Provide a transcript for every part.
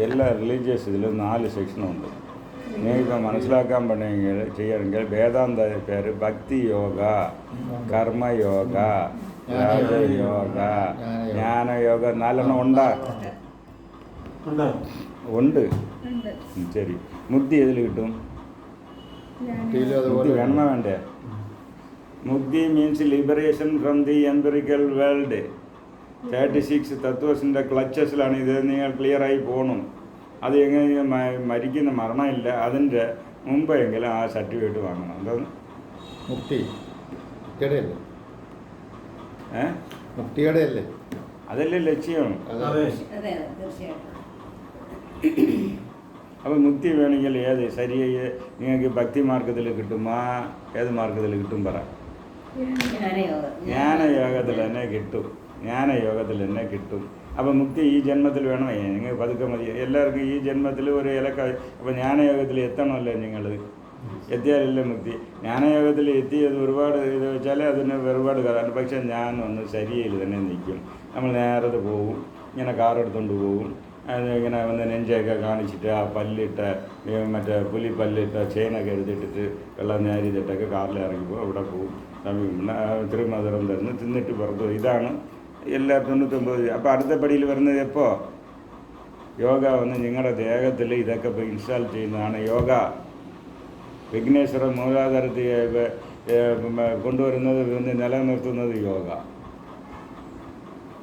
എല്ലാ റിലീജിയസ് ഇതിലും 4 സെക്ഷനുണ്ട്. നിങ്ങൾക്കിപ്പോൾ മനസ്സിലാക്കാൻ പറ്റുമെങ്കിൽ ചെയ്യണമെങ്കിൽ വേദാന്ത പേര് ഭക്തി യോഗ, കർമ്മയോഗ, രാജയോഗ, ജ്ഞാനയോഗ 4 ഉണ്ടാ ഉണ്ട്. ശരി, മുക്തി ഏതിൽ കിട്ടും? മുക്തി വേണമോ വേണ്ടേ? മുക്തി means liberation from the empirical world. 36 തത്വസിൻ്റെ ക്ലച്ചസിലാണ് ഇത്. നിങ്ങൾ ക്ലിയറായി പോകണം. അത് എങ്ങനെ മരിക്കുന്ന മരണമില്ല, അതിൻ്റെ മുമ്പെങ്കിലും ആ സർട്ടിഫിക്കറ്റ് വാങ്ങണം. എന്താണ് മുക്തി? മുക്തിയുടെ അല്ലേ? അതല്ലേ ലക്ഷ്യം. അപ്പോൾ മുക്തി വേണമെങ്കിൽ ഏത് ശരിയെ നിങ്ങൾക്ക് ഭക്തി മാർഗത്തിൽ കിട്ടുമോ, ഏത് മാർഗത്തിൽ കിട്ടും പറ? ജ്ഞാനയോഗത്തിൽ തന്നെ കിട്ടും. ജ്ഞാനയോഗത്തിൽ തന്നെ കിട്ടും. അപ്പോൾ മുക്തി ഈ ജന്മത്തിൽ വേണമേ? നിങ്ങൾ പതുക്കെ മതി. എല്ലാവർക്കും ഈ ജന്മത്തിൽ ഒരു ഇലക്ക. അപ്പോൾ ജ്ഞാനയോഗത്തിൽ എത്തണമല്ലോ നിങ്ങൾ. എത്തിയാലല്ലേ മുക്തി. ജ്ഞാനയോഗത്തിൽ എത്തിയത് ഒരുപാട് ഇത് വെച്ചാൽ അതിന് ഒരുപാട് കഥയാണ്. പക്ഷേ ഞാൻ ഒന്ന് ശരിയയിൽ തന്നെ നിൽക്കും. നമ്മൾ നേരത്തെ പോകും, ഇങ്ങനെ കാറെടുത്തുകൊണ്ട് പോകും. ഇങ്ങനെ വന്ന് നെഞ്ചൊക്കെ കാണിച്ചിട്ട് ആ പല്ലിട്ട് മറ്റേ പുലിപ്പല്ലിട്ട ചെയിനൊക്കെ എടുത്തിട്ടിട്ട് വെള്ളം നേരിട്ടിട്ടൊക്കെ കാറിൽ ഇറങ്ങിപ്പോൾ അവിടെ പോകും. തിരുമധുരം തരുന്നു, തിന്നിട്ട് പുറത്തു. ഇതാണ് എല്ലാ 99. അപ്പോൾ അടുത്ത പടിയിൽ വരുന്നത് എപ്പോൾ? യോഗ വന്ന് നിങ്ങളുടെ ദേഹത്തിൽ ഇതൊക്കെ ഇപ്പോൾ ഇൻസ്റ്റാൾ ചെയ്യുന്നതാണ് യോഗ. വിഘ്നേശ്വര മൂലാധാരത്തിൽ കൊണ്ടുവരുന്നത് വന്ന് നിലനിർത്തുന്നത് യോഗ.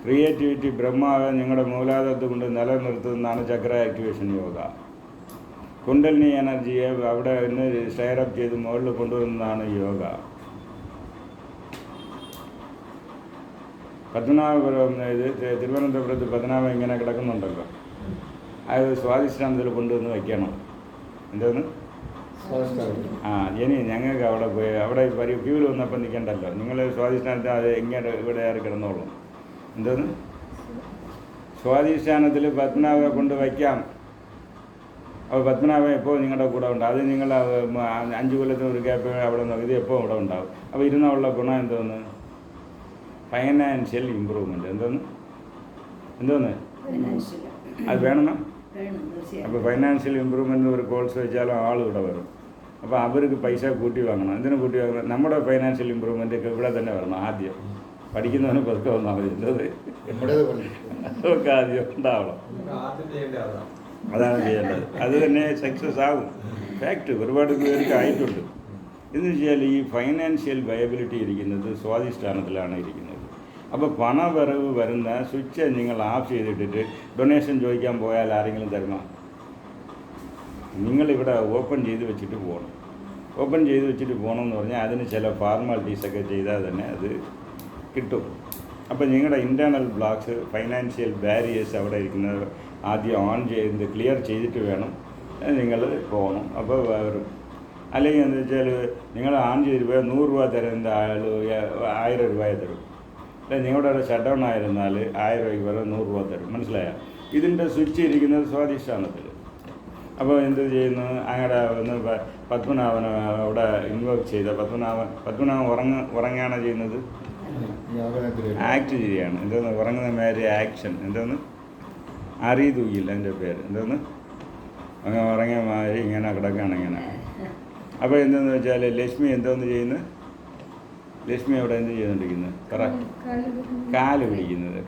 ക്രിയേറ്റിവിറ്റി ബ്രഹ്മാവ് നിങ്ങളുടെ മൂലാധാരത്തെ കൊണ്ട് നിലനിർത്തുന്നതാണ് ചക്ര ആക്ടിവേഷൻ യോഗ. കുണ്ടലിനി എനർജിയെ അവിടെ നിന്ന് സ്റ്റെയറപ്പ് ചെയ്ത് മുകളിൽ കൊണ്ടുവരുന്നതാണ് യോഗ. പത്മനാഭപുരം ഇത് തിരുവനന്തപുരത്ത് പത്മനാഭം ഇങ്ങനെ കിടക്കുന്നുണ്ടല്ലോ, അത് സ്വാധിഷ്ഠാനത്തിൽ കൊണ്ടുവന്ന് വയ്ക്കണം. എന്തോന്ന്? ഇനി ഞങ്ങൾക്ക് അവിടെ പോയി അവിടെ ക്യൂവിൽ വന്നപ്പോൾ നിൽക്കണ്ടല്ലോ. നിങ്ങൾ സ്വാധിഷ്ഠാനത്തിൽ അത് എങ്ങനെ ഇവിടെ ആര് കിടന്നോളും? എന്തോന്ന്? സ്വാധിഷ്ഠാനത്തിൽ പത്മനാഭയെ കൊണ്ട് വയ്ക്കാം. അപ്പോൾ പത്മനാഭൻ എപ്പോൾ നിങ്ങളുടെ കൂടെ ഉണ്ടാവും. അത് നിങ്ങൾ 5 കൊല്ലത്തിന് ഒരു ഗ്യാപ്പ് അവിടെ നോക്കി ഇത് എപ്പോൾ ഇവിടെ ഉണ്ടാവും. അപ്പോൾ ഇരുന്നുള്ള ഗുണം എന്തോന്ന്? Financial improvement. എന്തോന്ന് അത് വേണമെന്നോ? അപ്പോൾ ഫൈനാൻഷ്യൽ ഇമ്പ്രൂവ്മെൻറ്റ് ഒരു കോഴ്സ് വെച്ചാലും ആൾ ഇവിടെ വരും. അപ്പോൾ അവർക്ക് പൈസ കൂട്ടി വാങ്ങണം. എന്തിനു കൂട്ടി വാങ്ങണം? നമ്മുടെ ഫൈനാൻഷ്യൽ ഇമ്പ്രൂവ്മെൻ്റ് ഒക്കെ ഇവിടെ തന്നെ വരണം. ആദ്യം പഠിക്കുന്നവന് പതുക്കെ വന്നാൽ മതി. അതൊക്കെ ആദ്യം ഉണ്ടാവണം. അതാണ് ചെയ്യേണ്ടത്. അത് തന്നെ സക്സസ് ആകും. ഫാക്റ്റ് ഒരുപാട് പേർക്ക് ആയിട്ടുണ്ട്. എന്ന് വെച്ചാൽ ഈ ഫൈനാൻഷ്യൽ വയബിലിറ്റി ഇരിക്കുന്നത് സ്വാധിഷ്ഠാനത്തിലാണ് ഇരിക്കുന്നത്. അപ്പോൾ പണവരവ് വരുന്ന സ്വിച്ച് നിങ്ങൾ ഓഫ് ചെയ്തിട്ടിട്ട് ഡൊണേഷൻ ചോദിക്കാൻ പോയാൽ ആരെങ്കിലും തരുമോ? നിങ്ങളിവിടെ ഓപ്പൺ ചെയ്ത് വെച്ചിട്ട് പോകണം. ഓപ്പൺ ചെയ്ത് വെച്ചിട്ട് പോകണമെന്ന് പറഞ്ഞാൽ അതിന് ചില ഫോർമാലിറ്റീസൊക്കെ ചെയ്താൽ തന്നെ അത് കിട്ടും. അപ്പോൾ നിങ്ങളുടെ ഇൻറ്റേർണൽ ബ്ലോക്സ്, ഫൈനാൻഷ്യൽ ബാരിയേഴ്സ് അവിടെ ഇരിക്കുന്നത് ആദ്യം ഓൺ ചെയ്ത് ക്ലിയർ ചെയ്തിട്ട് വേണം നിങ്ങൾ പോകണം. അപ്പോൾ വരും. അല്ലെങ്കിൽ എന്താ വെച്ചാൽ നിങ്ങൾ ഓൺ ചെയ്ത് പോയാൽ 100 രൂപ തരുന്ന ആൾ 1000 രൂപയെ തരും. അല്ലെ നിങ്ങളുടെ അവിടെ ഷട്ട് ഡൗൺ ആയിരുന്നാൽ 1000 രൂപയ്ക്ക് വരെ 100 രൂപ തരും. മനസ്സിലായോ? ഇതിൻ്റെ സ്വിച്ച് ഇരിക്കുന്നത് സ്വാധിഷ്ഠാനത്തിൽ. അപ്പോൾ എന്ത് ചെയ്യുന്നു? അങ്ങനെ ഒന്ന് പത്മനാഭനെ അവിടെ ഇൻവോക്ക് ചെയ്ത പത്മനാഭൻ ഉറങ്ങുകയാണ് ചെയ്യുന്നത്. ആക്ട് ചെയ്യുകയാണ്. എന്തോന്ന്? ഉറങ്ങുന്ന മാതിരി ആക്ഷൻ. എന്തോന്ന്? അറിയതൂയില്ല എൻ്റെ പേര്. എന്തോന്ന്? അങ്ങനെ ഉറങ്ങിയ മാതിരി ഇങ്ങനെ കിടക്കുകയാണ് ഇങ്ങനെ. അപ്പോൾ എന്തെന്ന് വെച്ചാൽ ലക്ഷ്മി എന്തോന്ന് ചെയ്യുന്നത്? ലക്ഷ്മി അവിടെ എന്ത് ചെയ്തുകൊണ്ടിരിക്കുന്നത്? പറ. കാല് പിടിക്കുന്നത്.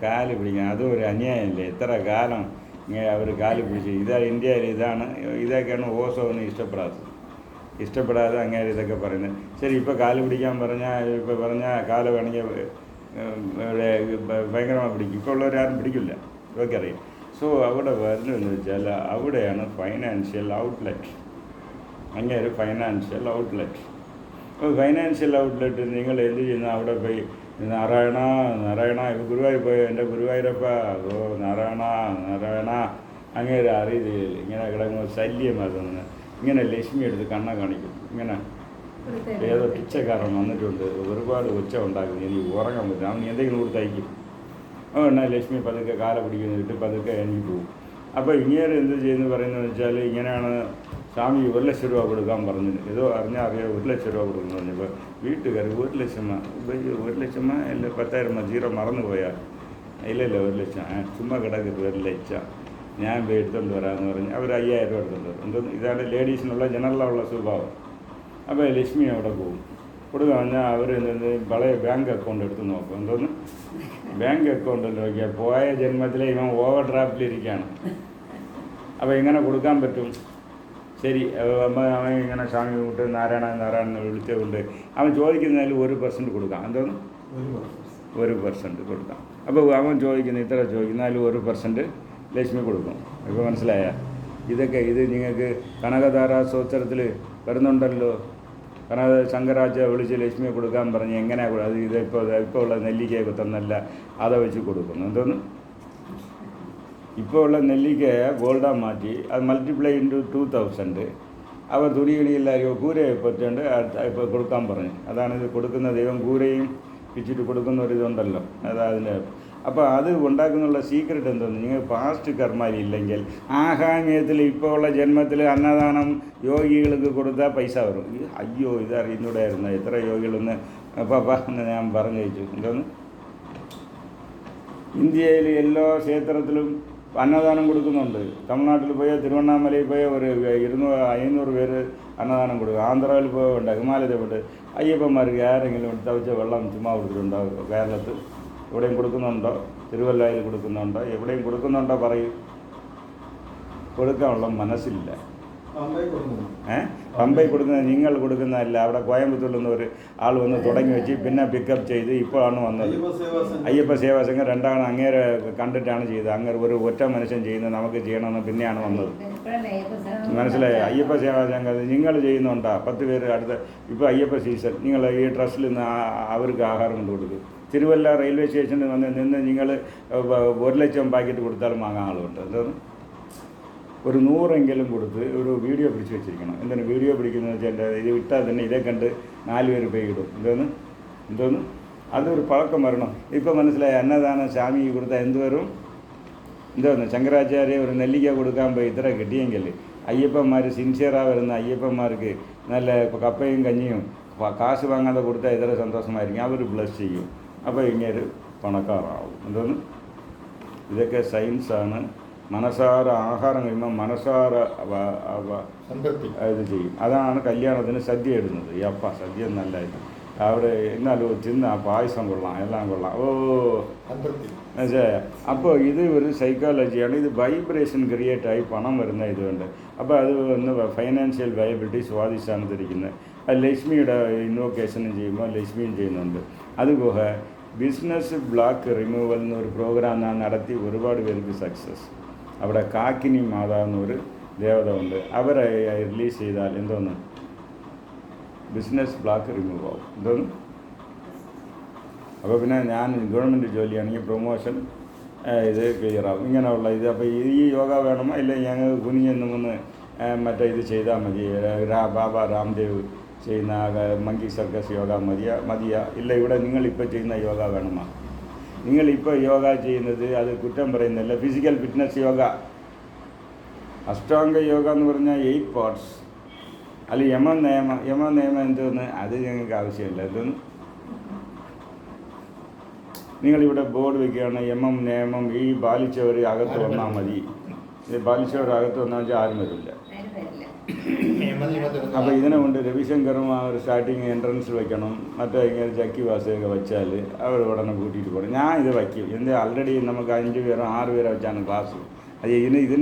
അതും ഒരു അന്യായമല്ലേ? എത്ര കാലം അവർ കാല് പിടിച്ച്. ഇന്ത്യയിൽ ഇതൊക്കെയാണ് ഓസോ ഒന്നും ഇഷ്ടപ്പെടാതെ അങ്ങനെ ഇതൊക്കെ പറയുന്നത്. ശരി, ഇപ്പോൾ കാല് പിടിക്കാൻ പറഞ്ഞാൽ കാല് വേണമെങ്കിൽ ഭയങ്കരമായി പിടിക്കും. ഇപ്പോൾ ഉള്ളവരാരും പിടിക്കില്ല, ഇതൊക്കെ അറിയാം. സോ അവിടെ വരുന്നതെന്ന് വെച്ചാൽ അവിടെയാണ് ഫൈനാൻഷ്യൽ ഔട്ട്ലെറ്റ്. അങ്ങനെ ഫൈനാൻഷ്യൽ ഔട്ട്ലെറ്റ്. അപ്പോൾ ഫൈനാൻഷ്യൽ ഔട്ട്ലെറ്റ് നിങ്ങൾ എന്ത് ചെയ്യുന്നു? അവിടെ പോയി നാരായണ ഗുരുവായൂർ പോയി എൻ്റെ ഗുരുവായൂരപ്പ നാരായണ അങ്ങനെ അറിയില്ല. ഇങ്ങനെ കിടക്കുമ്പോൾ ശല്യമാകുന്നു. ഇങ്ങനെ ലക്ഷ്മി എടുത്ത് കണ്ണ കാണിക്കും. ഇങ്ങനെ ഏതോ പിച്ചക്കാരൻ വന്നിട്ടുണ്ട്, ഒരുപാട് ഒച്ച ഉണ്ടാക്കുന്നു, എനിക്ക് ഉറങ്ങാൻ പറ്റും. അവൻ എന്തെങ്കിലും കൂടി തയ്ക്കും. എന്നാൽ ലക്ഷ്മി പതുക്കെ കാല പിടിക്കുന്നിട്ട് പതുക്കെ എനിക്ക് പോകും. അപ്പോൾ ഇങ്ങനെ എന്ത് ചെയ്യുന്നു പറയുന്നത് വെച്ചാൽ ഇങ്ങനെയാണ് സ്വാമി 1 ലക്ഷം രൂപ കൊടുക്കാൻ പറഞ്ഞത്. ഏതോ അറിയാം 1 ലക്ഷം രൂപ കൊടുക്കുന്നു പറഞ്ഞപ്പോൾ വീട്ടുകാർ 1 ലക്ഷമാ 1 ലക്ഷമാ അല്ല 10,000 0 മറന്നു പോയാൽ ഇല്ലല്ലോ 1 ലക്ഷം ചുമ്മാ കിടക്കരുത് 1 ലക്ഷം ഞാൻ പോയി എടുത്തുകൊണ്ട് വരാമെന്ന് പറഞ്ഞ് അവർ 5000 രൂപ എടുത്തുകൊണ്ട് വരും. എന്തോന്ന് ഇതാണ് ലേഡീസിനുള്ള ജനറലുള്ള സ്വഭാവം. അപ്പോൾ ലക്ഷ്മി അവിടെ പോകും. കൊടുക്കുക പറഞ്ഞാൽ അവർ പഴയ ബാങ്ക് അക്കൗണ്ട് എടുത്ത് നോക്കും. എന്തോന്ന് ബാങ്ക് അക്കൗണ്ട് നോക്കിയാൽ പോയ ജന്മത്തിലെ ഇവൻ ഓവർ ഡ്രാഫ്റ്റിലിരിക്കുകയാണ്. അപ്പോൾ എങ്ങനെ കൊടുക്കാൻ പറ്റും? ശരി, അവൻ ഇങ്ങനെ സ്വാമി കൂട്ട് നാരായണ വിളിച്ചുകൊണ്ട് അവൻ ചോദിക്കുന്നതിൽ 1% കൊടുക്കാം. എന്തോന്ന് 1% കൊടുക്കാം. അപ്പോൾ അവൻ ചോദിക്കുന്ന ഇത്ര ചോദിക്കുന്നതിൽ 1% ലക്ഷ്മി കൊടുക്കും. ഇപ്പോൾ മനസ്സിലായ ഇതൊക്കെ ഇത് നിങ്ങൾക്ക് കനകധാര സ്തോത്രത്തിൽ വരുന്നുണ്ടല്ലോ. കാരണം ശങ്കരാചാര്യ വിളിച്ച് ലക്ഷ്മിയെ കൊടുക്കാൻ പറഞ്ഞ് എങ്ങനെയാണ് അത് ഇപ്പോൾ ഉള്ള നെല്ലിക്കയെ കുത്തുന്നല്ല அதை വെച്ച് കൊടുക്കുന്നു. എന്തോന്ന് ഇപ്പോൾ ഉള്ള നെല്ലിക്കയെ ഗോൾഡാൻ മാറ്റി അത് മൾട്ടിപ്ലൈ ഇൻറ്റു 2000 അവർ തുണികളില്ലായോ കൂരയെ പറ്റുകൊണ്ട് ഇപ്പോൾ കൊടുക്കാൻ പറഞ്ഞു. അതാണ് ഇത് കൊടുക്കുന്ന ദൈവം കൂരയും പിച്ചിട്ട് കൊടുക്കുന്ന ഒരിതുണ്ടല്ലോ. അതാതിൻ്റെ അപ്പോൾ അത് ഉണ്ടാക്കുന്നുള്ള സീക്രട്ട് എന്തോന്ന് നിങ്ങൾ പാസ്റ്റ് കർമാരി ഇല്ലെങ്കിൽ ആഹാമ്യത്തിൽ ഇപ്പോൾ ഉള്ള ജന്മത്തിൽ അന്നദാനം യോഗികൾക്ക് കൊടുത്താൽ പൈസ വരും. അയ്യോ ഇതറിയുന്നൂടായിരുന്നു എത്ര യോഗികളൊന്ന് പാപ്പ എന്ന് ഞാൻ പറഞ്ഞു വെച്ചു. എന്തോന്ന് ഇന്ത്യയിൽ എല്ലാ ക്ഷേത്രത്തിലും അന്നദാനം കൊടുക്കുന്നുണ്ട്. തമിഴ്നാട്ടിൽ പോയ തിരുവണ്ണാമലയിൽ പോയ ഒരു 200-500 പേര് അന്നദാനം കൊടുക്കും. ആന്ധ്രയിൽ പോയുണ്ട്, ഹിമാലയത്തിൽ പോയിട്ട് അയ്യപ്പന്മാർക്ക് ആരെങ്കിലും തവച്ച വെള്ളം ചുമ്മാ കൊടുത്തിട്ടുണ്ടോ? കേരളത്തിൽ എവിടെയും കൊടുക്കുന്നുണ്ടോ? തിരുവല്ലയിൽ കൊടുക്കുന്നുണ്ടോ? എവിടെയും കൊടുക്കുന്നുണ്ടോ? പറയൂ. കൊടുക്കാനുള്ള മനസ്സില്ല. പമ്പൈ കൊടുക്കുന്നത് നിങ്ങൾ കൊടുക്കുന്നതല്ല. അവിടെ കോയമ്പത്തൂരിൽ നിന്ന് ഒരു ആൾ വന്ന് തുടങ്ങി വെച്ച് പിന്നെ പിക്കപ്പ് ചെയ്ത് ഇപ്പോഴാണ് വന്നത്. അയ്യപ്പ സേവാ സംഘം 2 അങ്ങേരെ കണ്ടിട്ടാണ് ചെയ്തത്. അങ്ങനെ ഒരു ഒറ്റ മനുഷ്യൻ ചെയ്യുന്നത് നമുക്ക് ചെയ്യണമെന്ന് പിന്നെയാണ് വന്നത്. മനസ്സിലായോ? അയ്യപ്പ സേവാ സംഘം നിങ്ങൾ ചെയ്യുന്നുണ്ടോ? 10 പേര് അടുത്ത ഇപ്പോൾ അയ്യപ്പ സീസൺ നിങ്ങൾ ഈ ട്രസ്റ്റിൽ നിന്ന് അവർക്ക് ആഹാരം കൊണ്ട് കൊടുക്കും. തിരുവല്ല റെയിൽവേ സ്റ്റേഷനിൽ നിന്ന് നിങ്ങൾ 1 ലക്ഷം പാക്കറ്റ് കൊടുത്താലും വാങ്ങാൻ ആളുണ്ട്. എന്താണ് ഒരു 100 കൊടുത്ത് ഒരു വീഡിയോ പിടിച്ച് വെച്ചിരിക്കണം. എന്താണ് വീഡിയോ പിടിക്കുന്നത് വെച്ചാൽ ഇത് ഇട്ടാൽ തന്നെ ഇതേ കണ്ട് 4 പേര് പേ ഇടും. എന്തോന്ന് അതൊരു പഴക്കം വരണം. ഇപ്പോൾ മനസ്സിലായി. അന്നദാനം സ്വാമി കൊടുത്താൽ എന്ത് വരും? എന്തോന്ന് ശങ്കരാചാര്യ ഒരു നെല്ലിക്ക കൊടുക്കാൻ പോയി ഇത്ര കിട്ടിയെങ്കിൽ അയ്യപ്പന്മാർ സിൻസിയറാக വരുന്ന അയ്യപ്പന്മാർക്ക് നല്ല കപ്പയും കഞ്ഞിയും കാശ് വാങ്ങാതെ കൊടുത്താൽ ഇത്ര സന്തോഷമായിരിക്കും. അവർ ബ്ലസ് ചെയ്യും. അപ്പോൾ ഇങ്ങനെ പണക്കാരാവും. എന്തോന്ന് ഇതൊക്കെ സയൻസാണ്. മനസാര ആഹാരം കഴിയുമ്പോൾ മനസാര ഇത് ചെയ്യും. അതാണ് കല്യാണത്തിന് സദ്യ ഇടുന്നത്. ഈ അപ്പ സദ്യ നല്ലതായിട്ട് അവിടെ എന്നാലും തിന്ന പായസം കൊള്ളാം, എല്ലാം കൊള്ളാം. അപ്പോൾ ഇത് ഒരു സൈക്കോളജിയാണ്. ഇത് വൈബ്രേഷൻ ക്രിയേറ്റായി പണം വരുന്ന ഇതുകൊണ്ട്. അപ്പോൾ അത് ഒന്ന് ഫൈനാൻഷ്യൽ വയബിലിറ്റി സ്വാധിഷ്ഠാനത്തിരിക്കുന്നത്. അത് ലക്ഷ്മിയുടെ ഇൻവോക്കേഷനും ചെയ്യുമ്പോൾ ലക്ഷ്മിയും ചെയ്യുന്നുണ്ട്. അതുപോലെ ബിസിനസ് ബ്ലോക്ക് റിമൂവൽ എന്നൊരു പ്രോഗ്രാം ഞാൻ നടത്തി ഒരുപാട് പേർക്ക് സക്സസ്. അവിടെ കാക്കിനി മാതാ എന്നൊരു ദേവത ഉണ്ട്. അവരെ റിലീസ് ചെയ്താൽ എന്തോന്ന് ബിസിനസ് ബ്ലോക്ക് റിമൂവ് ആവും. എന്തോന്ന് അപ്പോൾ പിന്നെ ഞാൻ ഗവൺമെൻറ് ജോലിയാണെങ്കിൽ പ്രൊമോഷൻ ഇത് ക്ലിയറാവും. ഇങ്ങനെയുള്ള ഇത്. അപ്പോൾ ഈ യോഗ വേണമോ ഇല്ലെങ്കിൽ ഞങ്ങൾ കുനിഞ്ഞെന്നും ഒന്ന് മറ്റേ ഇത് ചെയ്താൽ മതി. ബാബ രാംദേവ് ചെയ്യുന്ന മങ്കി സർക്കസ് യോഗ മതിയാ ഇല്ല ഇവിടെ നിങ്ങളിപ്പോൾ ചെയ്യുന്ന യോഗ വേണമോ? നിങ്ങളിപ്പോൾ യോഗ ചെയ്യുന്നത് അത് കുറ്റം പറയുന്നില്ല. ഫിസിക്കൽ ഫിറ്റ്നസ് യോഗ, അഷ്ടാംഗ യോഗ എന്ന് പറഞ്ഞാൽ 8 പാർട്സ്. അല്ല യമ നിയമം എന്തോന്ന് അത് ഞങ്ങൾക്ക് ആവശ്യമില്ല. എന്തോന്ന് നിങ്ങളിവിടെ ബോർഡ് വയ്ക്കുകയാണ് നിയമം ഈ പാലിച്ചവർ അകത്ത് വന്നാൽ മതി. പാലിച്ചവർ അകത്ത് വന്നാൽ വെച്ചാൽ ആരും വരില്ല. അപ്പോൾ ഇതിനെ കൊണ്ട് രവിശങ്കറും ആ ഒരു സ്റ്റാർട്ടിങ് എൻട്രൻസ് വയ്ക്കണം. മറ്റേ ഇങ്ങനെ ചക്കി വാസയൊക്കെ വെച്ചാൽ അവർ ഉടനെ കൂട്ടിയിട്ട് പോകണം. ഞാൻ ഇത് വയ്ക്കും. ആൾറെഡി നമുക്ക് 5 പേരോ 6 പേരോ വെച്ചാണ് ക്ലാസ്. അത്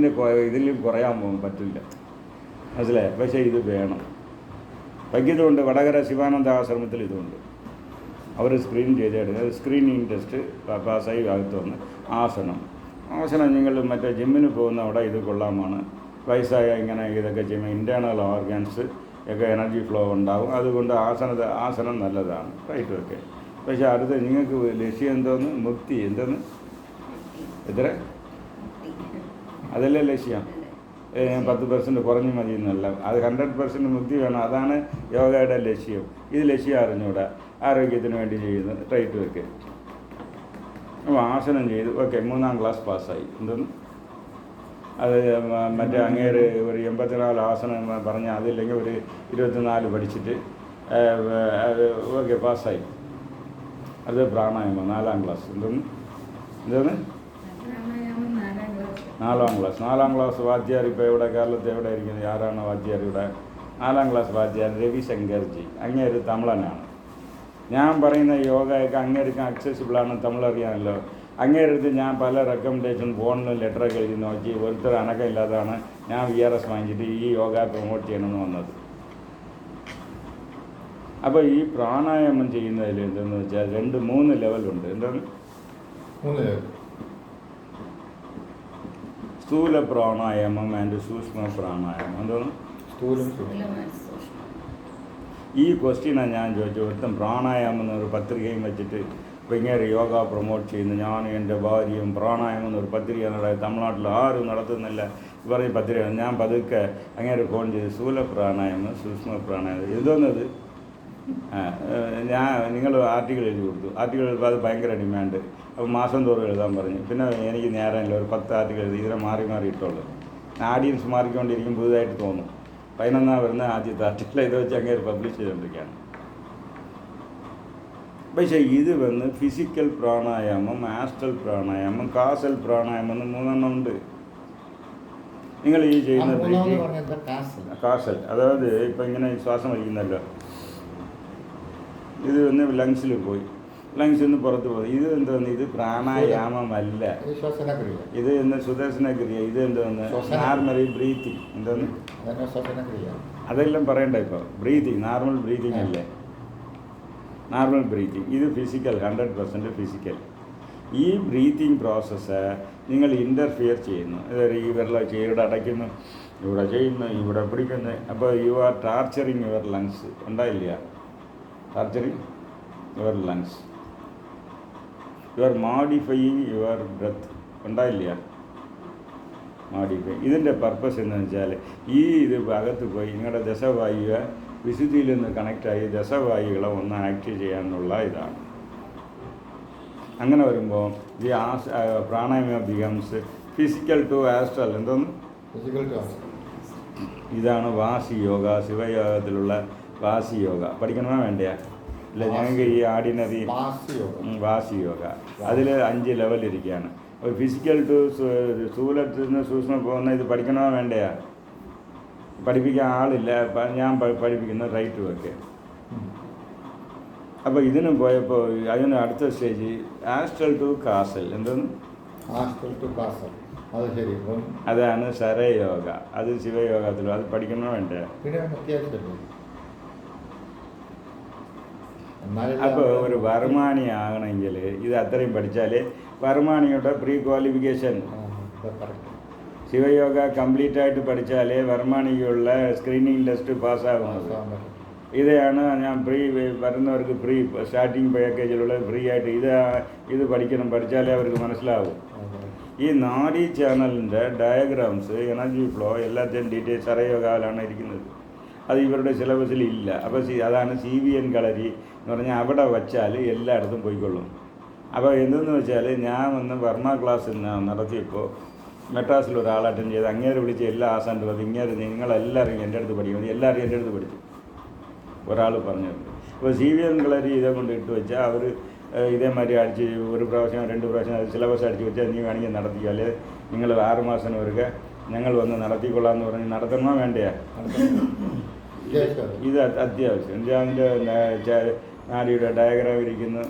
ഇതിലും കുറയാൻ പോകും പറ്റില്ല. മനസ്സിലായി? പക്ഷേ ഇത് വേണം. വൈദ്യുതമുണ്ട്. വടകര ശിവാനന്ദ ആശ്രമത്തിൽ ഇതുണ്ട്. അവർ സ്ക്രീൻ ചെയ്തെടുക്കുക. സ്ക്രീനിങ് ടെസ്റ്റ് പാസ്സായി അകത്ത് വന്ന് ആസനം നിങ്ങൾ മറ്റേ ജിമ്മിന് പോകുന്ന അവിടെ ഇത് കൊള്ളാമാണ്. വയസ്സായ ഇങ്ങനെ ഇതൊക്കെ ചെയ്യുമ്പോൾ ഇൻറ്റേർണൽ ഓർഗൻസ് ഒക്കെ എനർജി ഫ്ലോ ഉണ്ടാകും. അതുകൊണ്ട് ആസനം നല്ലതാണ്. Right okay. പക്ഷേ അടുത്ത് നിങ്ങൾക്ക് ലക്ഷ്യം എന്തോന്ന് മുക്തി എന്തോന്ന് എത്ര അതല്ലേ ലക്ഷ്യം. 10% കുറഞ്ഞു മതി എന്നല്ല. അത് 100% മുക്തി വേണം. അതാണ് യോഗയുടെ ലക്ഷ്യം. ഇത് ലക്ഷ്യം അറിഞ്ഞൂടാ. ആരോഗ്യത്തിന് വേണ്ടി ചെയ്യുന്നത്. Right okay. അപ്പോൾ ആസനം ചെയ്തു. ഓക്കെ 3ാം ക്ലാസ് പാസ്സായി. എന്തോന്ന് അത് മറ്റേ അങ്ങേര് ഒരു 84 ആസനം പറഞ്ഞാൽ അതില്ലെങ്കിൽ ഒരു 24 പഠിച്ചിട്ട് ഓക്കെ പാസ്സായി. അത് പ്രാണായാമം 4ാം ക്ലാസ്. എന്തോന്ന് നാലാം ക്ലാസ് വാദ്യാർ ഇപ്പോൾ എവിടെ കേരളത്തിൽ എവിടെ ഇരിക്കുന്നത്? ആരാണ് വാദ്യാർ ഇവിടെ? 4ാം ക്ലാസ് വാദ്യാർ രവിശങ്കർജി. അങ്ങേര് തമിഴനാണ്. ഞാൻ പറയുന്ന യോഗയൊക്കെ അങ്ങേർക്ക് അക്സസിബിളാണ്, തമിഴറിയാമല്ലോ. അങ്ങേരടുത്ത് ഞാൻ പല റെക്കമെൻഡേഷൻ ഫോണിലും ലെറ്ററൊക്കെ എഴുതി നോക്കി. ഒരുത്തർ അനക്കമില്ലാതാണ് ഞാൻ VRS വാങ്ങിച്ചിട്ട് ഈ യോഗ പ്രൊമോട്ട് ചെയ്യണമെന്ന് വന്നത്. അപ്പോൾ ഈ പ്രാണായാമം ചെയ്യുന്നതിൽ എന്തെന്ന് വെച്ചാൽ 2-3 ലെവലുണ്ട്. എന്താണ്? 3 ലെവൽ. സ്ഥൂല പ്രാണായാമം ആൻഡ് സൂക്ഷ്മ പ്രാണായാമം. എന്താണ്? സ്ഥൂലം. ഈ ക്വസ്റ്റ്യനാണ് ഞാൻ ചോദിച്ചു. ഒരുത്തം പ്രാണായാമം എന്നൊരു പത്രികയും വെച്ചിട്ട് ഇപ്പോൾ ഇങ്ങനെ യോഗ പ്രൊമോട്ട് ചെയ്യുന്നു. ഞാനും എൻ്റെ ഭാര്യയും പ്രാണായാമം എന്നൊരു പത്രിക തമിഴ്നാട്ടിൽ ആരും നടത്തുന്നില്ല പറഞ്ഞ പത്രിക. ഞാൻ പതുക്കെ അങ്ങനെ ഫോൺ ചെയ്ത് സ്ഥൂല പ്രാണായാമം സൂക്ഷ്മ പ്രാണായാമം എഴുതുന്നത് നിങ്ങൾ ആർട്ടിക്കിൾ എഴുതി കൊടുത്തു. ആർട്ടിക്കിൾ എഴുതുമ്പോൾ അത് ഭയങ്കര ഡിമാൻഡ്. അപ്പോൾ മാസം തോറും എഴുതാൻ പറഞ്ഞു. പിന്നെ എനിക്ക് നേരമില്ല, ഒരു 10 ആർട്ടിക്കിൾ എഴുതി. ഇതിനെ മാറി ഇട്ടുള്ളൂ. ആഡിയൻസ് മാറിക്കൊണ്ടിരിക്കും, പുതുതായിട്ട് തോന്നും. 11 വരുന്ന ആദ്യത്തെ ആർട്ടിക്കിൾ ഇത് വെച്ച് അങ്ങനെ പബ്ലിഷ് ചെയ്തുകൊണ്ടിരിക്കുകയാണ്. പക്ഷേ ഇത് ഫിസിക്കൽ പ്രാണായാമം, ആസ്ട്രൽ പ്രാണായാമം, കാസൽ പ്രാണായാമം എന്ന് 3 എണ്ണം ഉണ്ട്. നിങ്ങൾ ഈ ചെയ്യുന്ന കാസൽ, അതായത് ഇപ്പം ഇങ്ങനെ ശ്വാസം വലിക്കുന്നല്ലോ, ഇത് ലങ്സിൽ പോയി, ലങ്സിൽ നിന്ന് പുറത്ത് പോയി. ഇത് എന്തോന്ന്? ഇത് പ്രാണായാമമല്ല, ഇത് സുദർശന ക്രിയ. ഇത് എന്തോന്ന്? Normally breathing. എന്തോന്ന്? അതെല്ലാം പറയണ്ട. ഇപ്പോൾ ബ്രീത്തിങ്, നോർമൽ ബ്രീത്തിങ് അല്ലേ? Normal breathing. ഇത് ഫിസിക്കൽ, 100% ഫിസിക്കൽ. ഈ ബ്രീത്തിങ് പ്രോസസ്സ് നിങ്ങൾ ഇൻ്റർഫിയർ ചെയ്യുന്നു. അതായത് ഈ വെള്ളം ഇവിടെ അടയ്ക്കുന്നു, ഇവിടെ ചെയ്യുന്നു, ഇവിടെ പിടിക്കുന്നു. അപ്പോൾ you are torturing your lungs. ഉണ്ടായില്ല? Torturing your lungs. You are modifying your breath. ഉണ്ടായില്ല? മോഡിഫൈ. ഇതിൻ്റെ പർപ്പസ് എന്ന് വെച്ചാൽ ഇത് അകത്ത് പോയി നിങ്ങളുടെ ദശവായുവ വിശുദ്ധിയിൽ നിന്ന് കണക്റ്റായി ദശവായുകളെ ഒന്ന് ആക്റ്റീവ് ചെയ്യാനുള്ള ഇതാണ്. അങ്ങനെ വരുമ്പോൾ ഈ പ്രാണായാമ ബിക്കംസ് ഫിസിക്കൽ ടു ആസ്ട്രൽ. എന്തോന്ന്? Physical to astral. ഇതാണ് വാസി യോഗ. ശിവയോഗത്തിലുള്ള വാസി യോഗ പഠിക്കണമോ വേണ്ടയാ? ഇല്ല, ഞങ്ങൾക്ക് ഈ ആർഡിനറി വാസി യോഗ അതിൽ 5 ലെവലിരിക്കുകയാണ്. അപ്പോൾ ഫിസിക്കൽ ടു സ്ഥൂലത്തിൽ നിന്ന് സൂക്ഷ്മം പോകുന്ന ഇത് പഠിക്കണമോ വേണ്ടയാ? പഠിപ്പിക്കാൻ ആളില്ല, ഞാൻ പഠിപ്പിക്കുന്ന റൈറ്റ് വർക്ക്. അപ്പോൾ ഇതിന് പോയപ്പോൾ അതിന് അടുത്ത സ്റ്റേജ് ആസ്ട്രൽ ടു കാസൽ. എന്തോന്ന്? Astral to causal. അത് ശരി. അതാണ് ശരയോഗ. അത് ശിവയോഗത്തിലും. അത് പഠിക്കണമോ വേണ്ടേ? അപ്പോൾ ഒരു വർമാണി ആകണമെങ്കിൽ ഇത് അത്രയും പഠിച്ചാൽ വർമാണിയുടെ പ്രീ ക്വാളിഫിക്കേഷൻ. ശിവയോഗ കംപ്ലീറ്റ് ആയിട്ട് പഠിച്ചാലേ വർമാണിക്കുള്ള സ്ക്രീനിങ് ടെസ്റ്റ് പാസ്സാകുന്നത്. ഇതാണ് ഞാൻ വരുന്നവർക്ക് സ്റ്റാർട്ടിങ് പാക്കേജിലുള്ള ഫ്രീ ആയിട്ട് ഇത് പഠിക്കണം. പഠിച്ചാലേ അവർക്ക് മനസ്സിലാവും. ഈ നാഡി ചാനലിൻ്റെ ഡയഗ്രാംസ്, എനർജി ഫ്ലോ എല്ലാത്തിനും ഡീറ്റെയിൽസ് ശരയോഗയിലാണ് ഇരിക്കുന്നത്. അത് ഇവരുടെ സിലബസിൽ ഇല്ല. അപ്പോൾ അതാണ് CVN കളരി എന്ന് പറഞ്ഞാൽ അവിടെ വച്ചാൽ എല്ലായിടത്തും പോയിക്കൊള്ളും. അപ്പോൾ എന്തെന്ന് വെച്ചാൽ ഞാൻ വർമ്മ ക്ലാസ് നടത്തിയപ്പോൾ മെട്രാസിൽ ഒരാൾ അറ്റൻഡ് ചെയ്ത് അങ്ങേരെ വിളിച്ച് എല്ലാ ആസാൻ്റെ അത് ഇങ്ങനെ നിങ്ങളെല്ലാവരും എൻ്റെ അടുത്ത് പഠിക്കുന്നത്. എല്ലാവരും എൻ്റെ അടുത്ത് പഠിച്ചു. ഒരാൾ പറഞ്ഞിട്ടുണ്ട്. അപ്പോൾ CVN കളരി ഇതേ കൊണ്ട് ഇട്ട് വെച്ചാൽ അവർ ഇതേമാതിരി അടിച്ച് 1 പ്രാവശ്യം 2 പ്രാവശ്യം സിലബസ് അടിച്ച് വെച്ചാൽ നീ വേണമെങ്കിൽ നടത്തിക്കുക. അല്ലെ നിങ്ങൾ 6 മാസം വരെ ഞങ്ങൾ വന്ന് നടത്തിക്കൊള്ളാമെന്ന് പറഞ്ഞ് നടത്തണമോ വേണ്ടയാ? ഇത് അത്യാവശ്യം. അതിൻ്റെ നാടിയുടെ ഡയഗ്രാം ഇരിക്കുന്നു.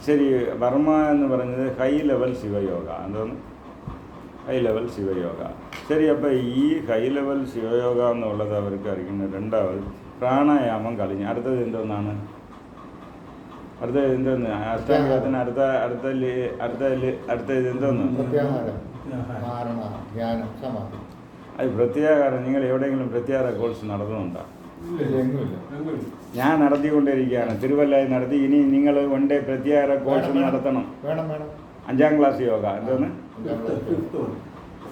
ശരി. വർമ്മ എന്ന് പറഞ്ഞത് ഹൈ ലെവൽ ശിവയോഗ. എന്തോന്ന്? High level Shivayoga. ശരി. അപ്പോൾ ഈ ഹൈ ലെവൽ ശിവയോഗ എന്നുള്ളത് അവർക്ക് അറിയുന്നത്. രണ്ടാമത് പ്രാണായാമം കഴിഞ്ഞ് അടുത്തത് എന്തോന്നാണ്? അടുത്തത് എന്തോന്ന്? അഷ്ടാംഗത്തിന് അടുത്ത ഇത് എന്തോന്ന്? അത് പ്രത്യാഹാരം. നിങ്ങൾ എവിടെയെങ്കിലും പ്രത്യാഹാര കോഴ്സ് നടത്തുന്നുണ്ടോ? ഞാൻ നടത്തിക്കൊണ്ടിരിക്കുകയാണ്. തിരുവല്ലയിൽ നടത്തി. ഇനി നിങ്ങൾ 1 ഡേ പ്രത്യാഹാര കോഴ്സ് നടത്തണം. 5ാം ക്ലാസ് യോഗ. എന്തോന്ന്?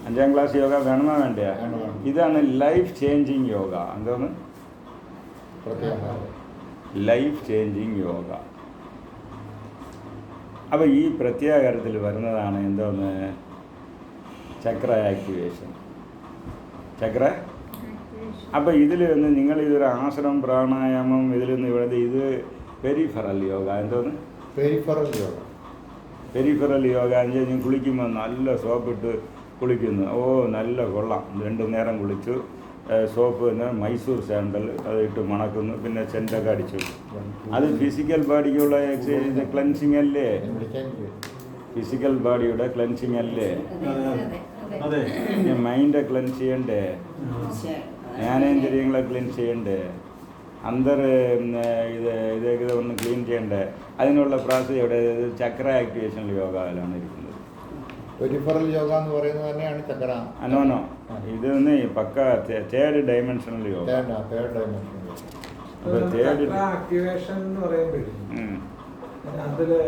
5ാം ക്ലാസ് യോഗ വേണമോ വേണ്ടയാ? ഇതാണ് ലൈഫ് ചേഞ്ചിങ് യോഗ. എന്തോന്ന്? Life changing yoga. അപ്പോൾ ഈ പ്രത്യാഹാരത്തിൽ വരുന്നതാണ് എന്തോന്ന്? ചക്ര ആക്ടിവേഷൻ. ചക്ര. അപ്പോൾ ഇതിൽ നിന്ന് നിങ്ങളിതൊരു ആശ്രം പ്രാണായാമം ഇതിൽ നിന്ന് ഇവിടെ ഇത് പെരിഫറൽ യോഗ. എന്തോന്ന്? പെരിഫറൽ യോഗ. പെരിഫറൽ യോഗ എന്ന് കഴിഞ്ഞാൽ കുളിക്കുമ്പോൾ നല്ല സോപ്പിട്ട് കുളിക്കുന്നു. ഓ നല്ല കൊള്ളാം, 2 നേരം കുളിച്ചു. സോപ്പ് എന്ന് മൈസൂർ സാൻഡൽ അത് ഇട്ട് മണക്കുന്നു, പിന്നെ സെൻറ്റൊക്കെ അടിച്ചു. അത് ഫിസിക്കൽ ബോഡിക്കുള്ള എക്സസൈസ് ക്ലൻസിങ് അല്ലേ? ഫിസിക്കൽ ബോഡിയുടെ ക്ലൻസിങ് അല്ലേ? അതെ. മൈൻഡ് ക്ലെൻസ് ചെയ്യണ്ടേ, ജ്ഞാനേന്ദ്രിയങ്ങളെ ക്ലീൻ ചെയ്യണ്ടേ, ഇതൊക്കെ ഒന്ന് ക്ലീൻ ചെയ്യണ്ടേ? അതിനുള്ള പ്രോസസ് എവിടെ? ചക്ര ആക്ടിവേഷൻ യോഗയിലാണ് ഇരിക്കുന്നത്. പെരിഫറൽ യോഗ എന്ന് പറയുന്നത് തന്നെയാണ് ചക്ര. അനോനോ ഇത് പക്ക third dimensional yoga. Third dimension. Activation എന്ന് പറയുമ്പോഴേ അതില്